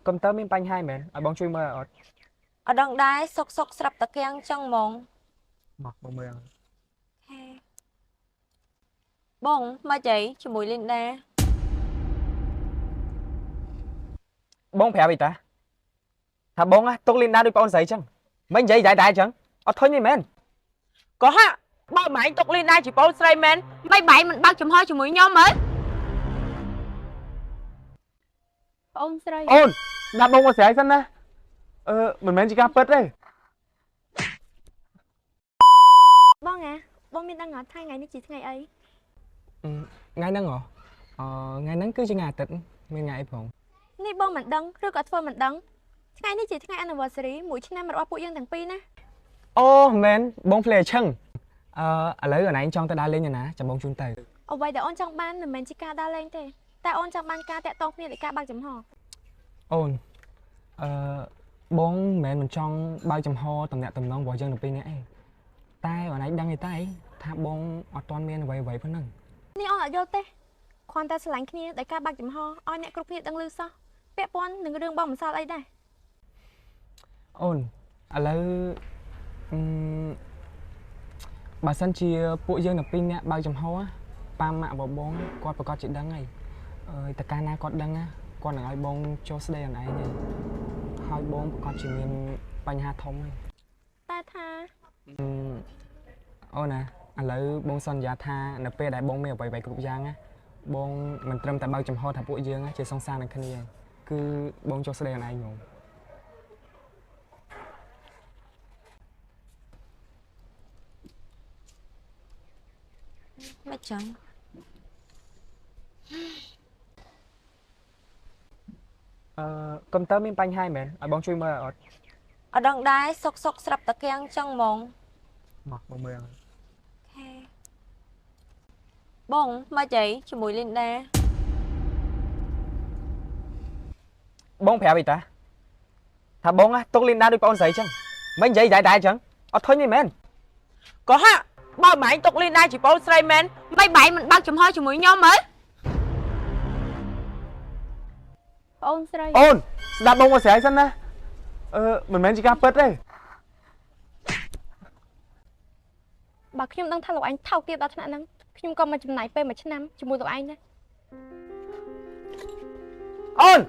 កុំព្យូទ័រមានបញ្ហាមែនឲ្យបងជួយមើលអត់អត់ដឹងដែរសុកស្រាប់តាកៀងចឹងហ្មងមកបងមើលបងមកចៃជាមួយលីនដាបងប្រាប់អីតាថាបងទុកលីនដាដូចបងស្រីចឹងមិននិយាយដែរចឹងអត់ធុញទេមែនក៏ហាក់បើម៉ែងទុកលីនដាជាបងស្រីមែនមិនបែរមិនបើកចំហជាមួយខ្ញុំមើលអូនស្រីអូនស្ដាប់បងមកស្រីសិនណាមិនមែនជាការពិតទេបងបងមានដឹងអត់ថ្ងៃនេះជាថ្ងៃអីថ្ងៃហ្នឹងថ្ងៃហ្នឹងគឺជាថ្ងៃអាទិត្យមានថ្ងៃអីផងនេះបងមិនដឹងឬក៏ធ្វើមិនដឹងថ្ងៃនេះជាថ្ងៃ anniversary មួយឆ្នាំរបស់ពួកយើងទាំងពីរណាអូមែនបងភ្លេចឈឹងឥឡូវអនឯងចង់ទៅដើរលេងណាចាំបងជូនទៅអ្វីដែលអូនចង់បានមិនមែនជាការដើរលេងទេតែអូនចង់បានការតាក់ទងគ្នាដោយការបើកចំហអូនបងមិនចង់បើកចំហតំណាក់តំណងរបស់យើងទាំងពីរនាក់ឯងតែអនឯងដឹងទេថាបងអត់ទាន់មានអ្វីប៉ុណ្ណឹងនេះអូនអត់យល់ទេគ្រាន់តែស្រឡាញ់គ្នាដោយការបើកចំហឲ្យអ្នកគ្រប់គ្នាដឹងឮសោះពាក់ព័ន្ធនឹងរឿងបងមិនសល់អីដែរអូនឥឡូវបើសិនជាពួកយើងទាំងពីរនាក់បើកចំហប៉ាម៉ាក់របស់បងគាត់ប្រកាសជាដឹងហើយតែកាលណាគាត់ដឹងគាត់នឹងឲ្យបងចូលស្ដីអនឯងហើយបងប្រកាសជាមានបញ្ហាធំហើយតែថាអូនឥឡូវបងសន្យាថានៅពេលដែលបងមានអ្វីគ្រប់យ៉ាងបងមិនត្រឹមតែបើកចំហថាពួកយើងជាសង្សារនឹងគ្នាគឺបងចូលស្ដីអនឯងហ្មងមិនចឹងកុំព្យូទ័រមានបញ្ហាមែនឲ្យបងជួយមើលអត់អត់ដឹងដែរសុកស្រាប់តាកៀងចឹងហ្មងមកបងមើលបងមកចៃជាមួយលីនដាបងប្រាប់អីតាថាបងទុកលីនដាដូចបងស្រីចឹងមិននិយាយដែរចឹងអត់ធុញទេមែនក៏ហាក់បើម៉ែងទុកលីនដាជាបងស្រីមែនមិនបែរមិនបើកចំហជាមួយខ្ញុំមើលអូនស្រីអូនស្ដាប់បងមកស្រីសិនណាមិនមែនជាការពិតទេបើខ្ញុំដឹងថាលោកឯងថោកទាបដល់ថ្នាក់ហ្នឹងខ្ញុំក៏មិនចំណាយពេលមួយឆ្នាំជាមួយលោកឯងដែរអូន